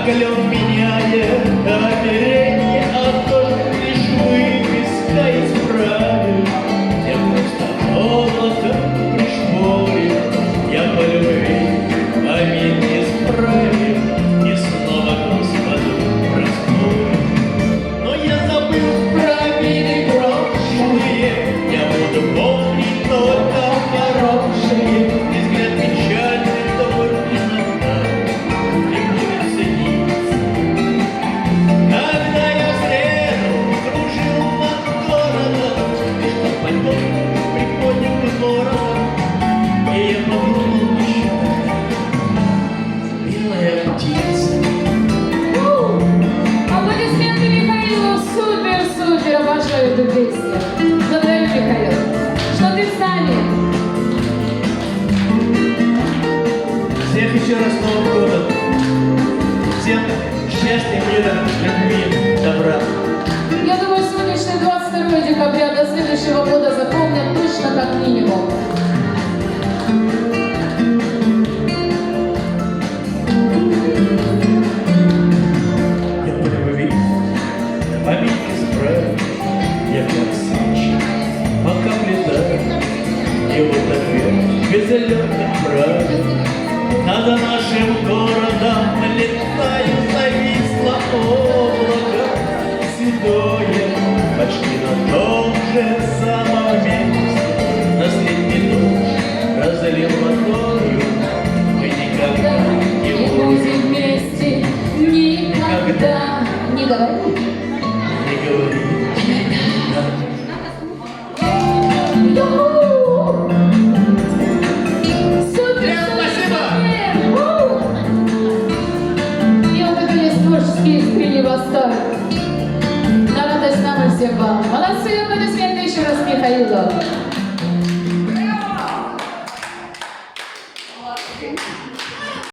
клен меняя оперение, а только лишь выписка исправит. Я просто облако пришпорил, я по любви аминь исправил, и снова Господу раскрою. Но я забыл про обиды прошлые, я буду помнить только хорошие, и взгляд печальный только иногда не будет цениться. Когда я в среду кружил над городом, и что пальто приподнятый городом, и я подумал, милая птица. Аплодисменты Михаилу. Супер-супер. Обожаю эту песню. Благодарю, Михаил. Что ты с нами? Всех еще раз с Новым годом. Всем счастья, мира, любви, добра. Я думаю, сегодняшний 22 декабря до следующего года запомнят точно как минимум. Я по любви память исправил, я как свеча, пока летаю, и вот опять без залетных правил. Над нашим городом летает, зависло облако седое, почти на том же самом месте. Нас летний дождь разлил водою, мы никогда не Не будем будем вместе никогда. Не говори. не говорить. Ю-ху! Супер, Спасибо! И вот, наконец, творческий искренний восторг. На радость нам и всем вам.